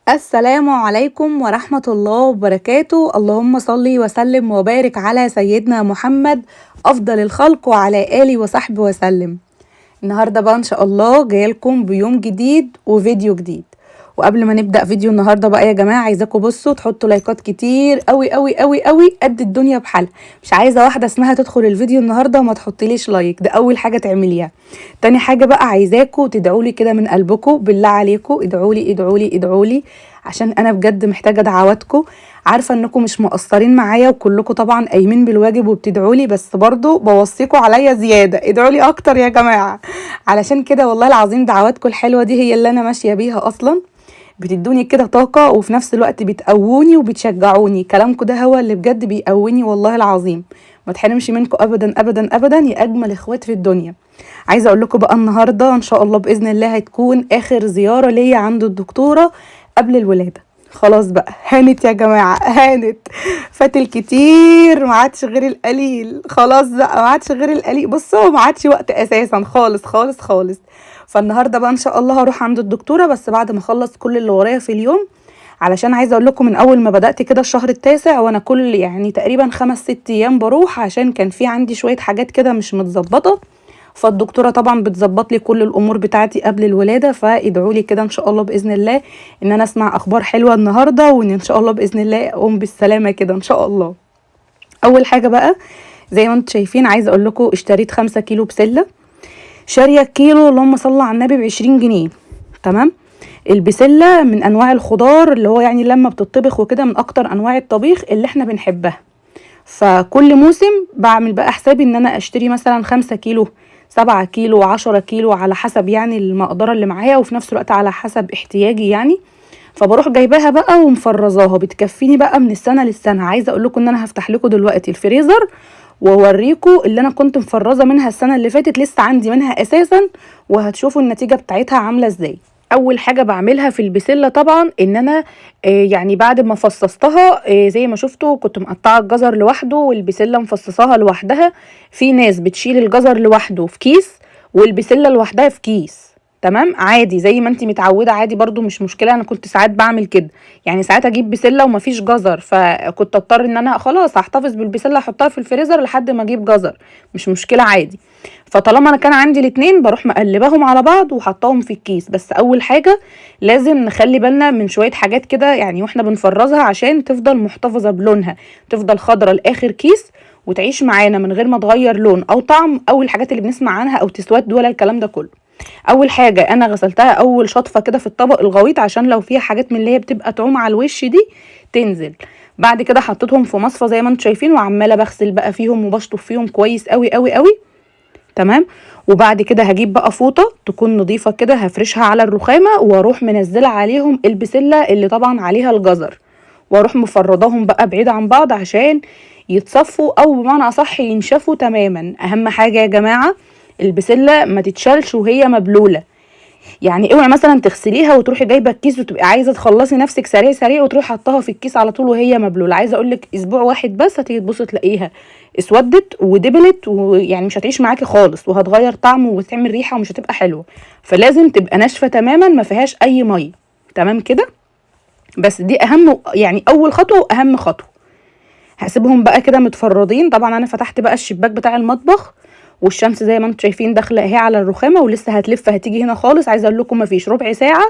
السلام عليكم ورحمة الله وبركاته. اللهم صل وسلم وبارك على سيدنا محمد أفضل الخلق وعلى آله وصحبه وسلم. النهاردة بقى إن شاء الله جايلكم بيوم جديد وفيديو جديد. وقبل ما نبدأ فيديو النهاردة بقى يا جماعة، عايزاكم بصوا تحطوا لايكات كتير قوي قوي قوي قوي قد الدنيا بحالها. مش عايزة واحدة اسمها تدخل الفيديو النهاردة وما تحطيليش لايك، ده أول حاجة تعمليها. تاني حاجة بقى عايزاكم تدعولي كده من قلبكم، بالله عليكم ادعولي ادعولي ادعولي، عشان أنا بجد محتاجة دعواتكم. عارفة انكم مش مقصرين معايا وكلكم طبعا قايمين بالواجب وبتدعولي، بس برضو بوصيكوا عليا زيادة، ادعولي اكتر يا جماعة. علشان كده والله العظيم دعواتكم الحلوة دي هي اللي انا ماشية بيها اصلا، بتدوني كده طاقة وفي نفس الوقت بتقووني وبتشجعوني. كلامكم ده هو اللي بجد بيقويني والله العظيم. ما تحرمش منكم ابدا ابدا ابدا يا اجمل اخوات في الدنيا. عايزه اقول لكم بقى النهارده ان شاء الله باذن الله هتكون اخر زياره ليا عند الدكتوره قبل الولاده. خلاص بقى هانت يا جماعه، هانت. فات الكتير ما عادش غير القليل، خلاص بقى ما عادش غير القليل. بصوا ما عادش وقت اساسا خالص خالص خالص. فالنهارده بقى ان شاء الله هروح عند الدكتوره بس بعد ما اخلص كل اللي ورايا في اليوم. علشان عايزه اقول لكم من اول ما بدات كده الشهر التاسع وانا كل يعني تقريبا 5 6 ايام بروح، عشان كان في عندي شويه حاجات كده مش متظبطه. فالدكتوره طبعا بتظبط لي كل الامور بتاعتي قبل الولاده، فادعوا لي كده ان شاء الله باذن الله ان انا اسمع اخبار حلوه النهارده، وان ان شاء الله باذن الله اقوم بالسلامه كده ان شاء الله. اول حاجه بقى زي ما انتم شايفين، عايزه اقول لكم اشتريت 5 كيلو بسله. شاريه الكيلو اللهم صل على النبي ب20 جنيه. تمام. البسله من انواع الخضار اللي هو يعني لما بتطبخ وكده من اكتر انواع الطبيخ اللي احنا بنحبها. فكل موسم بعمل بقى حسابي ان انا اشتري مثلا 5 كيلو 7 كيلو 10 كيلو على حسب يعني المقدرة اللي معايا، وفي نفس الوقت على حسب احتياجي يعني. فبروح جايباها بقى ومفرزاها بتكفيني بقى من السنة للسنة. عايزة اقول لكم ان انا هفتح لكم دلوقتي الفريزر واوريكم اللي انا كنت مفرزة منها السنة اللي فاتت، لسه عندي منها اساسا، وهتشوفوا النتيجة بتاعتها عاملة ازاي. اول حاجه بعملها في البسله طبعا ان انا يعني بعد ما فصصتها زي ما شفتوا كنت مقطعه الجزر لوحده والبسله مفصصاها لوحدها. في ناس بتشيل الجزر لوحده في كيس والبسله لوحدها في كيس. تمام عادي زي ما انت متعوده، عادي برضو مش مشكله. انا كنت ساعات بعمل كده، يعني ساعات اجيب بسله ومفيش جزر فكنت اضطر ان انا خلاص هحتفظ بالبسله احطها في الفريزر لحد ما اجيب جزر، مش مشكله عادي. فطالما انا كان عندي الاتنين بروح مقلباهم على بعض وحطاهم في الكيس. بس اول حاجة لازم نخلي بالنا من شوية حاجات كده يعني واحنا بنفرزها عشان تفضل محتفظة بلونها، تفضل خضرة لاخر كيس وتعيش معانا من غير ما تغير لون او طعم او الحاجات اللي بنسمع عنها او تسود ولا الكلام ده كله. اول حاجة انا غسلتها اول شطفة كده في الطبق الغويط عشان لو فيها حاجات من اللي هي بتبقى تعوم على الوش دي تنزل. بعد كده حطيتهم في مصفى زي ما انتم شايفين وعمالة بغسل بقى فيهم وبشطف فيهم كويس قوي قوي قوي. تمام. وبعد كده هجيب بقى فوطه تكون نظيفه كده هفرشها على الرخامه واروح منزله عليهم البسله اللي طبعا عليها الجزر، واروح مفرضاهم بقى بعيد عن بعض عشان يتصفوا او بمعنى اصح ينشفوا تماما. اهم حاجه يا جماعه البسله ما تتشالش وهي مبلوله. يعني اوعي مثلا تغسليها وتروحي جايبه الكيس وتبقي عايزه تخلصي نفسك سريع سريع وتروحي حطاها في الكيس على طول وهي مبلوله. عايزه اقول لك اسبوع واحد بس هتيجي تبصي تلاقيها اسودت ودبلت، ويعني مش هتعيش معاكي خالص وهتغير طعم وتعمل ريحه ومش هتبقى حلوه. فلازم تبقى ناشفه تماما ما فيهاش اي ميه. تمام كده. بس دي اهم يعني اول خطوه واهم خطوه. هسيبهم بقى كده متفرضين. طبعا انا فتحت بقى الشباك بتاع المطبخ والشمس زي ما انتم شايفين داخله اهي على الرخامه ولسه هتلف هتيجي هنا خالص. عايزه اقول لكم مفيش ربع ساعه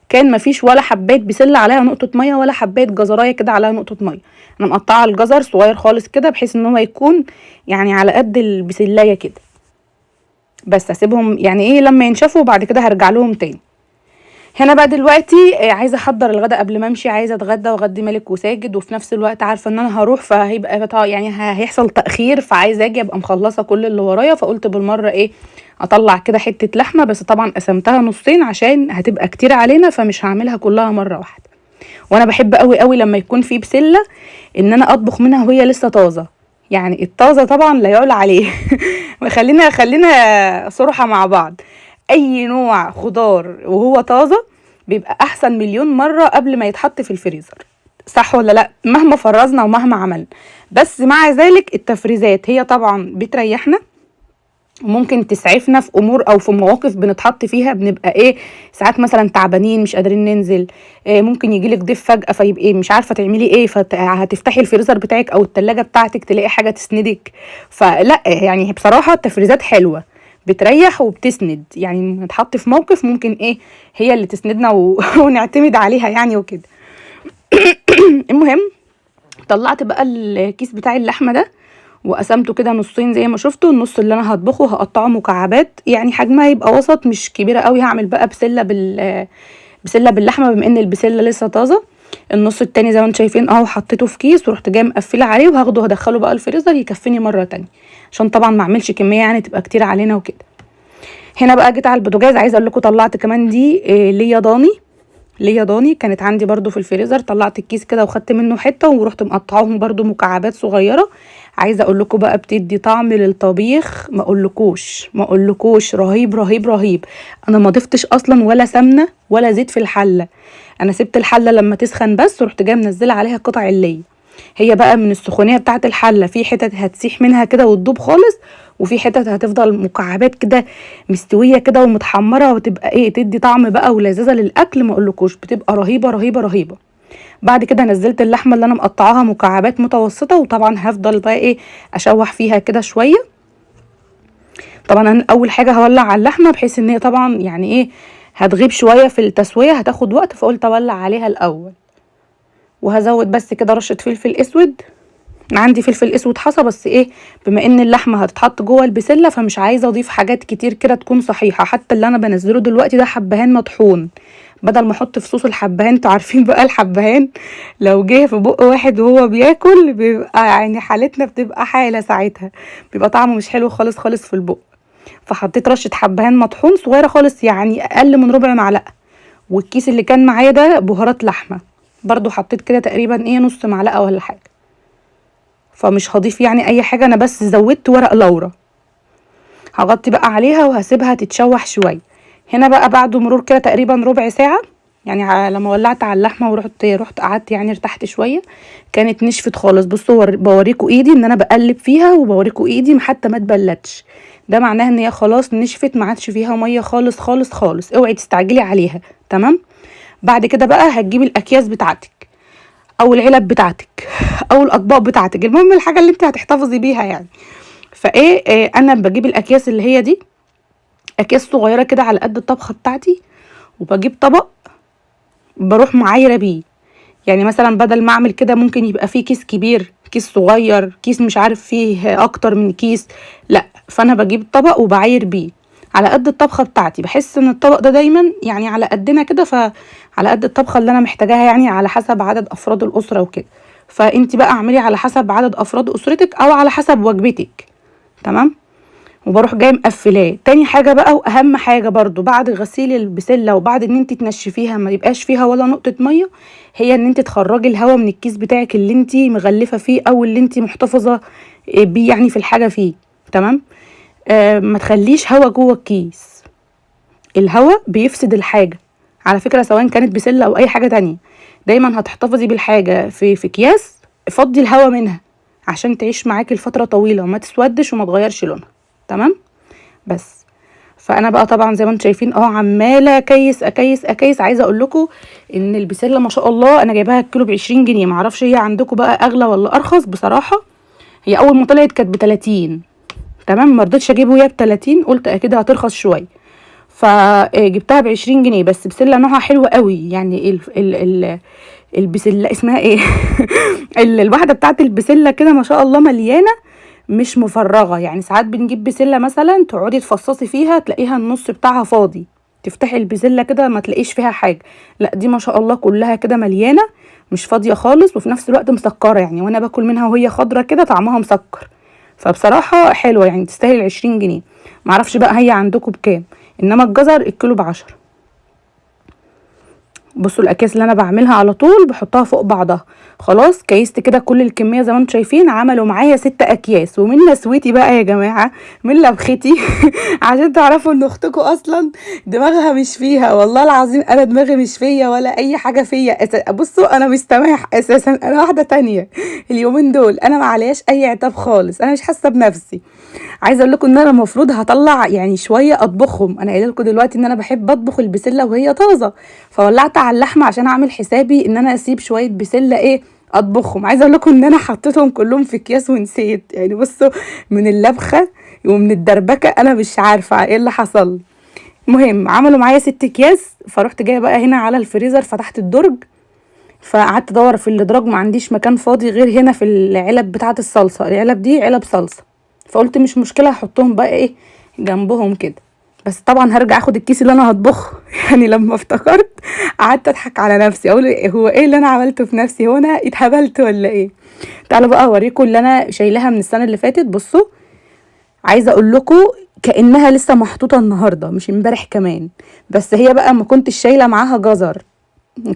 كان مفيش ولا حبايه بسله عليها نقطه ميه ولا حبايه جزرايه كده عليها نقطه ميه. انا مقطعه الجزر صغير خالص كده بحيث ان هو يكون يعني على قد البسلايه كده. بس هسيبهم يعني ايه لما ينشفوا وبعد كده هرجع لهم تاني. هنا بقى دلوقتي عايزه احضر الغدا قبل ما امشي، عايزه اتغدى واغدي مالك وساجد، وفي نفس الوقت عارفه ان انا هروح فهيبقى يعني هيحصل تاخير، فعايزه اجي ابقى مخلصه كل اللي ورايا. فقلت بالمره ايه اطلع كده حته لحمه، بس طبعا قسمتها نصين عشان هتبقى كتير علينا فمش هعملها كلها مره واحده. وانا بحب قوي قوي لما يكون في بسله ان انا اطبخ منها وهي لسه طازه. يعني الطازه طبعا لا يعلى عليه. خلينا صراحه مع بعض. اي نوع خضار وهو طازه بيبقى احسن مليون مره قبل ما يتحط في الفريزر، صح ولا لا؟ مهما فرزنا ومهما عملنا. بس مع ذلك التفريزات هي طبعا بتريحنا وممكن تسعفنا في امور او في مواقف بنتحط فيها، بنبقى ساعات مثلا تعبانين مش قادرين ننزل. ممكن يجيلك ضيف فجأة فيبقى مش عارفة تعملي فهتفتحي الفريزر بتاعك او التلاجة بتاعتك تلاقي حاجة تسندك. فلا يعني بصراحة التفريزات حلوة، بتريح وبتسند، يعني نتحط في موقف ممكن هي اللي تسندنا ونعتمد عليها يعني وكده. المهم طلعت بقى الكيس بتاع اللحمة ده وقسمته كده نصين زي ما شفتوا. النص اللي انا هطبخه هقطعه مكعبات، يعني حجمها يبقى وسط مش كبيره قوي. هعمل بقى بسله باللحمه بما ان البسله لسه طازه. النص التاني زي ما انتم شايفين اهو حطيته في كيس ورحت جايه مقفله عليه، وهاخده هدخله بقى الفريزر يكفيني مره تانية، عشان طبعا ما اعملش كميه يعني تبقى كتير علينا وكده. هنا بقى جيت على البوتاجاز، عايزه اقول لكم طلعت كمان دي ليا ضاني كانت عندي برضو في الفريزر. طلعت الكيس كده وخدت منه حته ورحت مقطعاهم برضو مكعبات صغيره. عايزه اقول لكم بقى بتدي طعم للطبيخ ما اقولكوش رهيب رهيب رهيب. انا ما ضفتش اصلا ولا سمنه ولا زيت في الحله، انا سبت الحله لما تسخن بس ورحت جايه منزله عليها قطع اللي هي بقى من السخونيه بتاعه الحله، في حتت هتسيح منها كده وتدوب خالص، وفي حتت هتفضل مكعبات كده مستويه كده ومتحمره، وتبقى تدي طعم بقى ولذيذه للاكل. ما اقولكوش بتبقى رهيبه رهيبه رهيبه. بعد كده نزلت اللحمه اللي انا مقطعاها مكعبات متوسطه، وطبعا هفضل بقى اشوح فيها كده شويه. طبعا انا اول حاجه هولع على اللحمه بحيث ان هي طبعا يعني هتغيب شويه في التسويه، هتاخد وقت، فقلت اولع عليها الاول. وهزود بس كده رشه فلفل اسود، عندي فلفل اسود حصى بس بما ان اللحمه هتتحط جوه البسله فمش عايزه اضيف حاجات كتير كده تكون صحيحه. حتى اللي انا بنزله دلوقتي ده حبهان مطحون بدل ما احط في صوص الحبهان. انتوا عارفين بقى الحبهان لو جه في بق واحد وهو بياكل بيبقى يعني حالتنا بتبقى حاله ساعتها، بيبقى طعمه مش حلو خالص خالص في البق. فحطيت رشه حبهان مطحون صغيره خالص، يعني اقل من ربع معلقه. والكيس اللي كان معايا ده بهارات لحمه برضو حطيت كده تقريبا نص معلقه ولا حاجه. فمش هضيف يعني اي حاجه، انا بس زودت ورق لورا. هغطي بقى عليها وهسيبها تتشوح شويه. هنا بقى بعد مرور كده تقريبا ربع ساعه، يعني لما ولعت على اللحمه ورحت قعدت يعني ارتحت شويه، كانت نشفت خالص. بصوا بوريكم ايدي ان انا بقلب فيها، وبوريكم ايدي حتى ما اتبلتش، ده معناه ان هي خلاص نشفت، ما عادش فيها ميه خالص خالص خالص. اوعي تستعجلي عليها. تمام. بعد كده بقى هتجيبي الاكياس بتاعتك او العلب بتاعتك او الاطباق بتاعتك، المهم الحاجه اللي انت هتحتفظي بيها يعني. انا بجيب الاكياس اللي هي دي، اكياس صغيره كده على قد الطبخه بتاعتي، وبجيب طبق بروح معايره بيه. يعني مثلا بدل ما اعمل كده ممكن يبقى فيه كيس كبير كيس صغير كيس مش عارف فيه اكتر من كيس، لا فانا بجيب طبق وبعاير بيه على قد الطبخه بتاعتي. بحس ان الطبق ده دايما يعني على قدنا كده، فعلى قد الطبخه اللي انا محتاجاها، يعني على حسب عدد افراد الاسره وكده. فانتي بقى اعملي على حسب عدد افراد اسرتك او على حسب وجبتك. تمام. وبروح جايه مقفلاه. تاني حاجه بقى واهم حاجه برضو بعد غسيل البسله وبعد ان انت تنشفيها ما يبقاش فيها ولا نقطه ميه، هي ان انت تخرجي الهواء من الكيس بتاعك اللي انت مغلفه فيه او اللي انت محتفظه بيه يعني في الحاجه فيه. تمام. ما تخليش هواء جوه الكيس، الهواء بيفسد الحاجه على فكره، سواء كانت بسله او اي حاجه تانية. دايما هتحتفظي بالحاجه في اكياس فضي الهواء منها عشان تعيش معاكي لفتره طويله وما تسودش وما تغيرش لونها. تمام. بس فانا بقى طبعا زي ما انتم شايفين عماله اكيس اكيس اكيس. عايزه اقول لكم ان البسله ما شاء الله انا جايباها الكيلو ب20 جنيه، معرفش هي عندكم بقى اغلى ولا ارخص بصراحه. هي اول ما طلعت كانت ب30. تمام. ما رضيتش اجيبه وهي ب30، قلت اكيد هترخص شويه، فجبتها ب20 جنيه. بس بسله نوعها حلو قوي يعني. البسله اسمها الواحده بتاعت البسله كده ما شاء الله مليانه مش مفرغه. يعني ساعات بنجيب بسله مثلا تقعدي تفصصي فيها تلاقيها النص بتاعها فاضي، تفتحي البسله كده ما تلاقيش فيها حاجه. لا دي ما شاء الله كلها كده مليانه مش فاضيه خالص، وفي نفس الوقت مسكره، يعني وانا باكل منها وهي خضره كده طعمها مسكر. فبصراحه حلوه يعني تستاهل 20 جنيه. معرفش بقى هي عندكم بكام، انما الجزر الكيلو ب10. بصوا الاكياس اللي انا بعملها على طول بحطها فوق بعضها. خلاص كيست كده كل الكميه زي ما انتم شايفين، عملوا معايا 6 اكياس. ومن نسوتي بقى يا جماعه، من لبختي عشان تعرفوا ان اختكم اصلا دماغها مش فيها، والله العظيم انا دماغي مش فيا ولا اي حاجه فيا. بصوا انا مش سامح اساسا، انا واحده تانية اليومين دول، انا ما علياش اي عتاب خالص، انا مش حاسه بنفسي. عايزه اقول لكم ان انا المفروض هطلع يعني شويه اطبخهم. انا قايله لكم دلوقتي ان انا بحب اطبخ البسله وهي طازه، فولعت على اللحمه عشان اعمل حسابي ان انا اسيب شويه بسله اطبخهم. عايزه اقول لكم ان انا حطيتهم كلهم في اكياس ونسيت. يعني بصوا من اللبخه ومن الدربكه انا مش عارفه ايه اللي حصل. المهم عملوا معايا 6 اكياس، فروحت جايه بقى هنا على الفريزر، فتحت الدرج، فقعدت ادور في الادراج، ما عنديش مكان فاضي غير هنا في العلب بتاعه الصلصه. العلب دي علب صلصه، فقلت مش مشكله هحطهم بقى جنبهم كده. بس طبعا هرجع اخد الكيس اللي انا هطبخه. يعني لما افتكرت قعدت اضحك على نفسي، اقول هو ايه اللي انا عملته في نفسي؟ هو انا اتهبلت ولا ايه؟ تعالوا بقى اوريكم اللي انا شايلاها من السنه اللي فاتت. بصوا عايزه اقول لكم كانها لسه محطوطه النهارده مش امبارح كمان. بس هي بقى ما كنتش شايله معاها جزر،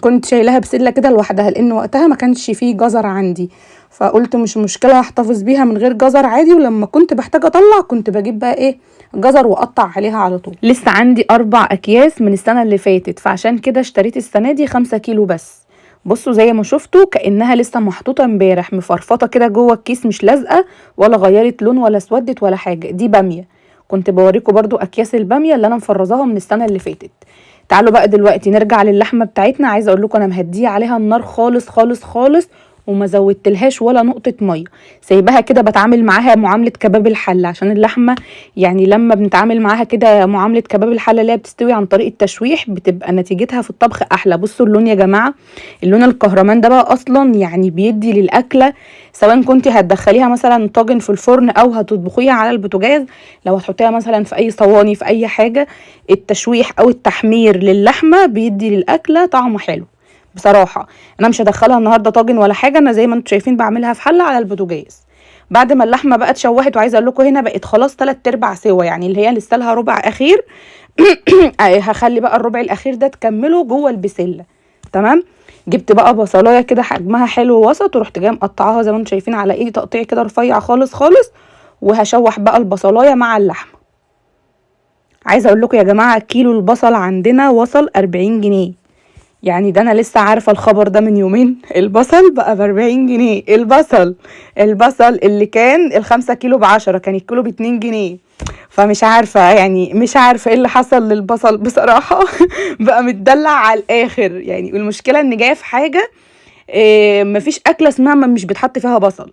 كنت شايلها بسله كده لوحدها، لان وقتها ما كانش فيه جزر عندي، فقلت مش مشكله احتفظ بيها من غير جزر عادي. ولما كنت بحتاج اطلع كنت بجيب بقى جزر واقطع عليها على طول. لسه عندي 4 اكياس من السنه اللي فاتت، فعشان كده اشتريت السنه دي 5 كيلو بس. بصوا زي ما شفتوا كانها لسه محطوطه امبارح، مفرفطه كده جوه الكيس، مش لازقه ولا غيرت لون ولا اسودت ولا حاجه. دي باميه، كنت بوريكم برضو اكياس الباميه اللي انا مفرزاها من السنه اللي فاتت. تعالوا بقى دلوقتي نرجع للحمه بتاعتنا. عايزه اقول لكم انا مهديه عليها النار خالص خالص خالص، وما زودتلهاش ولا نقطه ميه، سايباها كده بتعامل معاها معامله كباب الحله. عشان اللحمه يعني لما بنتعامل معاها كده معامله كباب الحله اللي هي بتستوي عن طريق التشويح، بتبقى نتيجتها في الطبخ احلى. بصوا اللون يا جماعه، اللون الكهرمان ده بقى اصلا يعني بيدي للاكله، سواء كنتي هتدخليها مثلا طاجن في الفرن او هتطبخيها على البوتاجاز، لو هتحطيها مثلا في اي صواني في اي حاجه، التشويح او التحمير للحمه بيدي للاكله طعم حلو. بصراحه انا مش هدخلها النهارده طاجن ولا حاجه، انا زي ما انتم شايفين بعملها في حله على البوتاجاز. بعد ما اللحمه بقى اتشوحت، وعايزه اقول لكم هنا بقت خلاص 3/4 سوا، يعني اللي هي لسه لها ربع اخير. هخلي بقى الربع الاخير ده تكمله جوه البسله. تمام. جبت بقى بصلايه كده حجمها حلو وسط، ورحت جايه مقطعاها زي ما انتم شايفين على ايدي تقطيع كده رفيع خالص خالص، وهشوح بقى البصلايه مع اللحمه. عايزه اقول لكم يا جماعه كيلو البصل عندنا وصل 40 جنيه. يعني ده انا لسه عارفه الخبر ده من يومين، البصل بقى ب40 جنيه. البصل اللي كان ال5 كيلو ب10، كان الكيلو ب2 جنيه. فمش عارفه يعني مش عارفه ايه اللي حصل للبصل بصراحه. بقى متدلع على الاخر يعني. والمشكله ان جايه في حاجه مفيش اكله اسمها ما مش بتحط فيها بصل.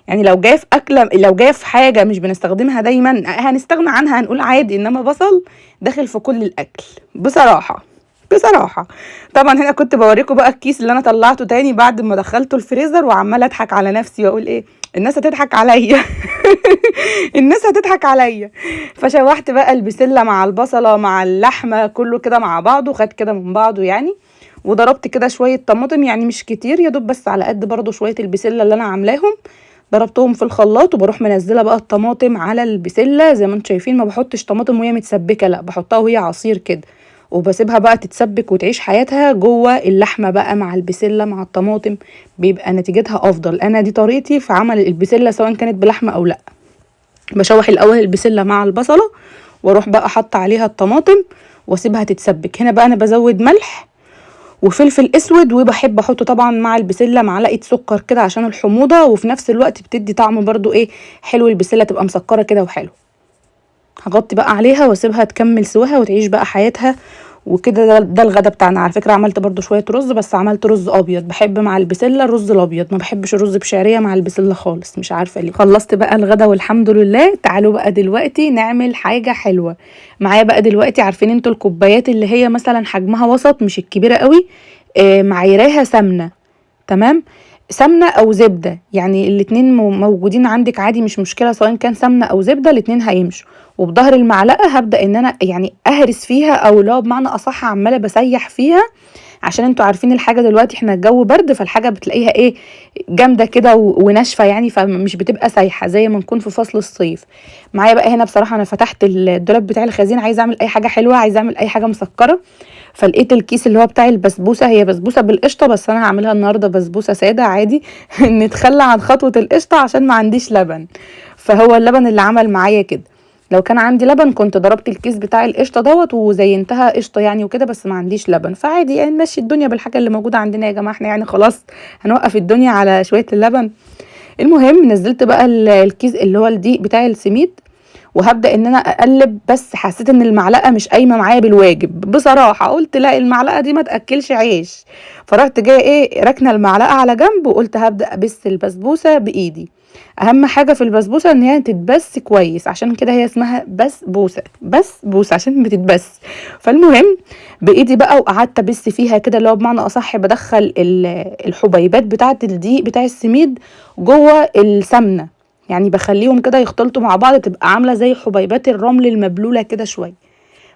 يعني لو جايه في اكله، لو جايه في حاجه مش بنستخدمها دايما هنستغنى عنها هنقول عادي، انما بصل داخل في كل الاكل بصراحه. طبعا هنا كنت بوريكم بقى الكيس اللي انا طلعته تاني بعد ما دخلته الفريزر، وعماله اضحك على نفسي واقول الناس هتضحك عليا. الناس هتضحك عليا. فشوحت بقى البسله مع البصله مع اللحمه كله كده مع بعضه، خد كده من بعضه يعني. وضربت كده شويه طماطم، يعني مش كتير، يا دوب بس على قد برضو شويه البسله اللي انا عاملاهم، ضربتهم في الخلاط. وبروح منزله بقى الطماطم على البسله زي ما انتم شايفين. ما بحطش طماطم وهي متسبكه، لا بحطها وهي عصير كده، وبسيبها بقى تتسبك وتعيش حياتها جوه اللحمه بقى مع البسله مع الطماطم، بيبقى نتيجتها افضل. انا دي طريقتي في عمل البسله سواء كانت بلحمه او لا. بشوح الاول البسله مع البصله، واروح بقى احط عليها الطماطم واسيبها تتسبك. هنا بقى انا بزود ملح وفلفل اسود، وبحب احط طبعا مع البسله معلقه سكر كده عشان الحموضه، وفي نفس الوقت بتدي طعم برضو حلو، البسله تبقى مسكره كده وحلو. هغطي بقى عليها واسيبها تكمل سواها وتعيش بقى حياتها. وكده ده الغدا بتاعنا. على فكره عملت برضو شويه رز، بس عملت رز ابيض، بحب مع البسله الرز الابيض، ما بحبش الرز بشعريه مع البسله خالص، مش عارفه ليه. خلصت بقى الغدا والحمد لله. تعالوا بقى دلوقتي نعمل حاجه حلوه. معايا بقى دلوقتي، عارفين انتوا الكوبايات اللي هي مثلا حجمها وسط مش الكبيره قوي، معايراها سمنه. تمام. سمنه او زبده، يعني الاتنين موجودين عندك عادي، مش مشكله، سواء كان سمنه او زبده الاتنين هيمشوا. وبظهر المعلقه هبدا ان انا يعني اهرس فيها، او لو بمعنى اصح عماله بسيح فيها عشان انتوا عارفين الحاجه دلوقتي احنا الجو برد، فالحاجه بتلاقيها ايه جامده كده وناشفه يعني، فمش بتبقى سايحه زي ما نكون في فصل الصيف. معايا بقى هنا بصراحه انا فتحت الدولاب بتاع الخزين، عايزه اعمل اي حاجه حلوه، عايزه اعمل اي حاجه مسكره. فلقيت الكيس اللي هو بتاع البسبوسه، هي بسبوسه بالقشطه بس انا هعملها النهارده بسبوسه ساده عادي نتخلى عن خطوه القشطه عشان ما عنديش لبن. فهو اللبن اللي عمل معايا كده. لو كان عندي لبن كنت ضربت الكيس بتاع القشطه دوت وزينتها قشطه يعني وكده، بس ما عنديش لبن، فعادي يعني نمشي الدنيا بالحاجه اللي موجوده عندنا يا جماعه، احنا يعني خلاص هنوقف الدنيا على شويه اللبن. المهم نزلت بقى الكيس اللي هو الدقيق بتاع السميد، وهبدا ان انا اقلب، بس حسيت ان المعلقه مش قايمه معايا بالواجب بصراحه، قلت لا المعلقه دي ما تاكلش عيش. فرحت جايه ايه ركنه المعلقه على جنب، وقلت هبدا ابس البسبوسه بايدي. اهم حاجه في البسبوسه ان هي تتبس كويس، عشان كده هي اسمها بسبوسه، بسبوسه عشان بتتبس. فالمهم بايدي بقى وقعدت ابس فيها كده، اللي هو بمعنى اصح بدخل الحبيبات بتاعه الدقيق بتاع السميد جوه السمنه، يعني بخليهم كده يختلطوا مع بعض، تبقى عامله زي حبيبات الرمل المبلوله كده شويه.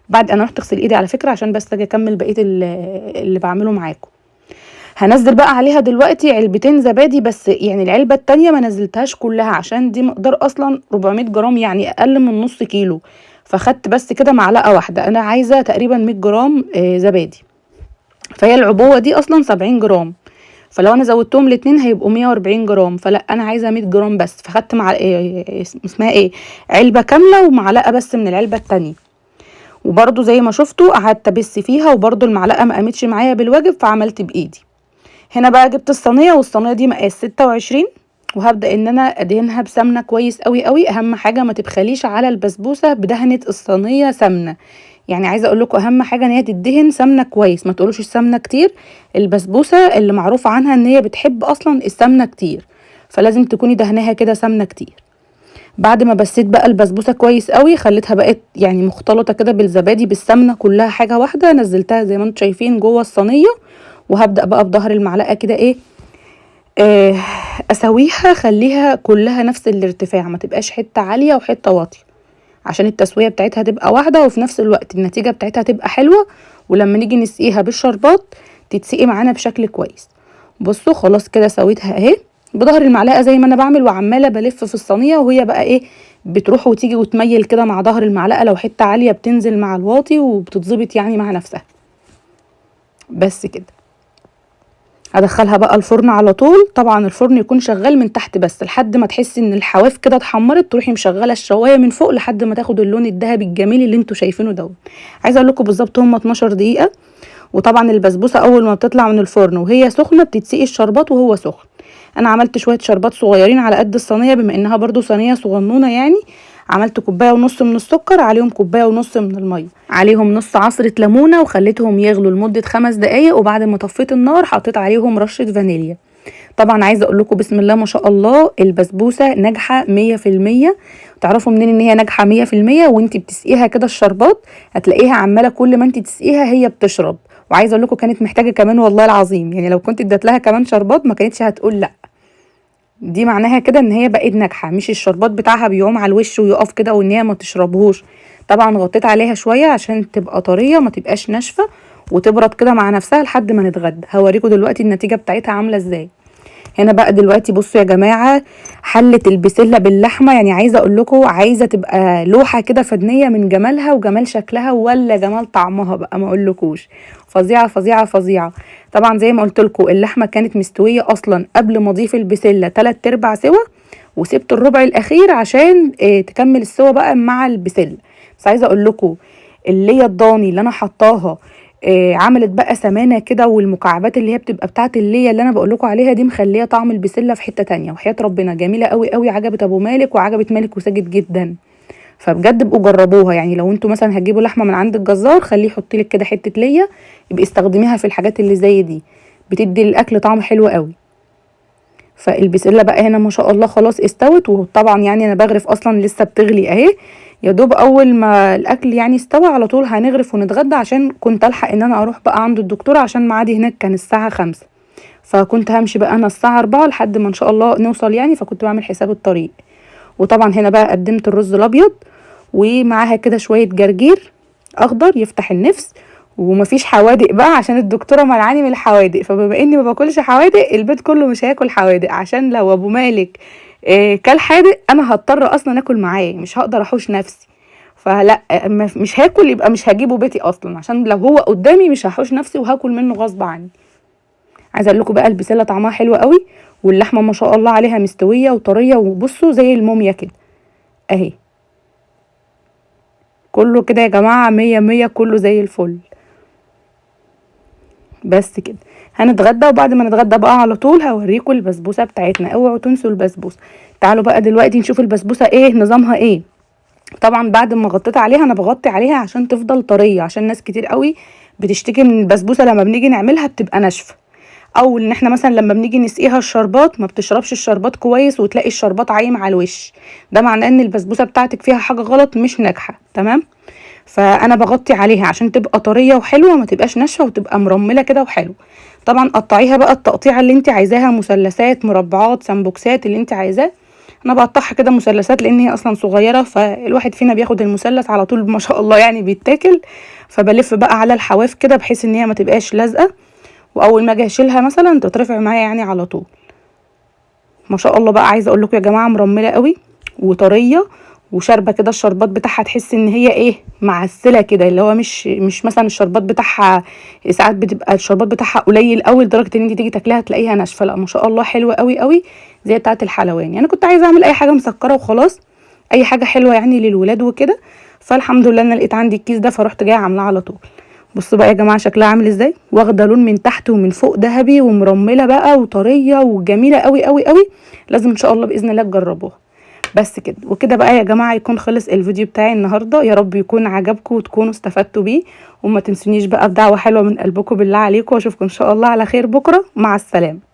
بعد انا رحت اغسل ايدي على فكره عشان بس اجي اكمل بقيه اللي بعمله معاكم. هنزل بقى عليها دلوقتي علبتين زبادي، بس يعني العلبه التانية ما نزلتهاش كلها عشان دي مقدار اصلا 400 جرام، يعني اقل من نص كيلو. فخدت بس كده معلقه واحده، انا عايزه تقريبا 100 جرام زبادي، فهي العبوه دي اصلا 70 جرام، فلو انا زودتهم الاتنين هيبقوا 140 جرام، فلا انا عايزه 100 جرام بس. فخدت مع اسمها ايه علبه كامله ومعلقه بس من العلبه التانية. وبرده زي ما شفتوا قعدت ابس فيها، وبرده المعلقه ما قامتش معايا بالواجب فعملت بايدي. هنا بقى جبت الصينيه، والصينيه دي مقاس 26، وهبدا ان انا ادهنها بسمنه كويس قوي قوي. اهم حاجه ما تبخليش على البسبوسه بدهنه الصينيه سمنه، يعني عايزه اقول لكم اهم حاجه ان هي تدهن سمنه كويس، ما تقولوش السمنه كتير. البسبوسه اللي معروف عنها ان هي بتحب اصلا السمنه كتير، فلازم تكوني دهنها كده سمنه كتير. بعد ما بسيت بقى البسبوسه كويس قوي، خليتها بقت يعني مختلطه كده بالزبادي بالسمنه كلها حاجه واحده، نزلتها زي ما انتم شايفين جوه الصينيه. وهبدا بقى بظهر المعلقه كده ايه آه اسويها، خليها كلها نفس الارتفاع، ما تبقاش حته عاليه وحته واطيه، عشان التسويه بتاعتها تبقى واحده، وفي نفس الوقت النتيجه بتاعتها تبقى حلوه، ولما نيجي نسقيها بالشربات تتسقي معانا بشكل كويس. بصوا خلاص كده سويتها اهي بظهر المعلقه زي ما انا بعمل، وعماله بلف في الصينيه، وهي بقى ايه بتروح وتيجي وتميل كده مع ظهر المعلقه، لو حته عاليه بتنزل مع الواطي وبتتظبط يعني مع نفسها. بس كده هدخلها بقى الفرن على طول، طبعا الفرن يكون شغال من تحت بس لحد ما تحسي ان الحواف كده اتحمرت، تروحي مشغله الشوايه من فوق لحد ما تاخد اللون الذهبي الجميل اللي انتوا شايفينه دوت. عايزه اقول لكم بالظبط هم 12 دقيقه. وطبعا البسبوسه اول ما بتطلع من الفرن وهي سخنه بتتسقي الشربات وهو سخن. انا عملت شويه شربات صغيرين على قد الصينيه، بما انها برضو صينيه صغنونه يعني. عملت كوبايه ونص من السكر، عليهم كوبايه ونص من الميه، عليهم نص عصره ليمونه، وخليتهم يغلوا لمده 5 دقايق، وبعد ما طفيت النار حطيت عليهم رشه فانيليا. طبعا عايزه اقول لكم بسم الله ما شاء الله البسبوسه ناجحه 100%. تعرفوا منين ان هي ناجحه 100%؟ وانتي بتسقيها كده الشربات هتلاقيها عماله كل ما انتي تسقيها هي بتشرب. وعايزه اقول لكم كانت محتاجه كمان والله العظيم، يعني لو كنت اديت لها كمان شربات ما كانتش هتقول لا. دي معناها كده ان هي بقت ناجحه، مش الشربات بتاعها بيعوم على الوش ويقف كده وان هي ما تشربهوش. طبعا غطيت عليها شويه عشان تبقى طريه ما تبقاش ناشفه، وتبرد كده مع نفسها لحد ما نتغدى. هوريكم دلوقتي النتيجه بتاعتها عامله ازاي. هنا بقى دلوقتي بصوا يا جماعه حله البسله باللحمه، يعني عايزه اقول لكم عايزه تبقى لوحه كده فنيه من جمالها وجمال شكلها ولا جمال طعمها بقى، ما اقولكوش فظيعه فظيعه فظيعه. طبعا زي ما قلت لكم اللحمه كانت مستويه اصلا قبل ما اضيف البسله 3/4 سوا، وسبت الربع الاخير عشان تكمل السوا بقى مع البسله. بس عايزه اقول لكم اللي هي الضاني اللي انا حطاها عملت بقى سمانه كده، والمكعبات اللي هي بتبقى بتاعه اللي انا بقول لكم عليها دي مخليه طعم البسله في حته تانية، وحياه ربنا جميله قوي قوي، عجبت ابو مالك وعجبت مالك وساجد جدا. فبجد ابقوا جربوها، يعني لو انتوا مثلا هتجيبوا لحمه من عند الجزار خليه يحط لك كده حته ليا، يبقى استخدميها في الحاجات اللي زي دي، بتدي الاكل طعم حلو قوي. فالبسله بقى هنا ما شاء الله خلاص استوت، وطبعا يعني انا بغرف اصلا لسه بتغلي اهي، يا دوب اول ما الاكل يعني استوى على طول هنغرف ونتغدى، عشان كنت الحق ان انا اروح بقى عند الدكتوره عشان معادي هناك كان الساعه 5، فكنت همشي بقى انا الساعه 4 لحد ما ان شاء الله نوصل يعني، فكنت بعمل حساب الطريق. وطبعا هنا بقى قدمت الرز الابيض ومعاها كده شويه جرجير اخضر يفتح النفس، ومفيش حوادق بقى عشان الدكتوره منعاني من الحوادق، فبما اني ما باكلش حوادق البيت كله مش هياكل حوادق، عشان لو ابو مالك كل حادق انا هضطر اصلا اكل معاه، مش هقدر احوش نفسي. فلا مش هاكل، يبقى مش هجيبه بيتي اصلا، عشان لو هو قدامي مش هحوش نفسي وهاكل منه غصب عني. عايزه اقول لكم بقى البسله طعمها حلو قوي، واللحمه ما شاء الله عليها مستويه وطريه، وبصوا زي الموميا كده اهي. كله كده يا جماعه مية مية، كله زي الفل. بس كده هنتغدى، وبعد ما نتغدى بقى على طول هوريكم البسبوسه بتاعتنا، اوعوا تنسوا البسبوسه. تعالوا بقى دلوقتي نشوف البسبوسه ايه نظامها ايه. طبعا بعد ما غطيت عليها، انا بغطي عليها عشان تفضل طريه، عشان ناس كتير قوي بتشتكي من البسبوسه لما بنيجي نعملها بتبقى ناشفه، او ان احنا مثلا لما بنيجي نسقيها الشربات ما بتشربش الشربات كويس وتلاقي الشربات عايم على الوش، ده معناه ان البسبوسه بتاعتك فيها حاجه غلط مش ناجحه. تمام، فانا بغطي عليها عشان تبقى طريه وحلوه، ما تبقاش ناشفه وتبقى مرمله كده وحلو. طبعا قطعيها بقى التقطيعه اللي انت عايزاها، مثلثات، مربعات، سمبوكسات، اللي انت عايزاه. انا بقطعها كده مثلثات لان هي اصلا صغيره، فالواحد فينا بياخد المثلث على طول ما شاء الله يعني بيتاكل. فبلف بقى على الحواف كده بحيث ان هي ما تبقاش لازقه، واول ما اجي اشيلها مثلا تترفع معايا يعني على طول. ما شاء الله بقى عايزه اقول لكم يا جماعه مرمله قوي وطريه وشاربه كده، الشربات بتاعها تحس ان هي ايه معسله كده، اللي هو مش مثلا الشربات بتاعها ساعات بتبقى الشربات بتاعها قليل قوي لدرجه ان انت تيجي تاكليها تلاقيها ناشفه، لا ما شاء الله حلوه قوي قوي زي بتاعه الحلواني. يعني كنت عايزه اعمل اي حاجه مسكره وخلاص، اي حاجه حلوه يعني للولاد وكده، فالحمد لله انا لقيت عندي الكيس ده فرحت جايه عاملاه على طول. بصوا بقى يا جماعه شكلها عامل ازاي، واخده لون من تحت ومن فوق ذهبي ومرمله بقى وطريه وجميله قوي قوي قوي. لازم ان شاء الله باذن الله تجربوها. بس كده وكده بقى يا جماعه يكون خلص الفيديو بتاعي النهارده، يا رب يكون عجبكم وتكونوا استفدتوا بيه، وما تنسونيش بقى بدعوه حلوه من قلبكم بالله عليكم، واشوفكم ان شاء الله على خير بكره. مع السلامه.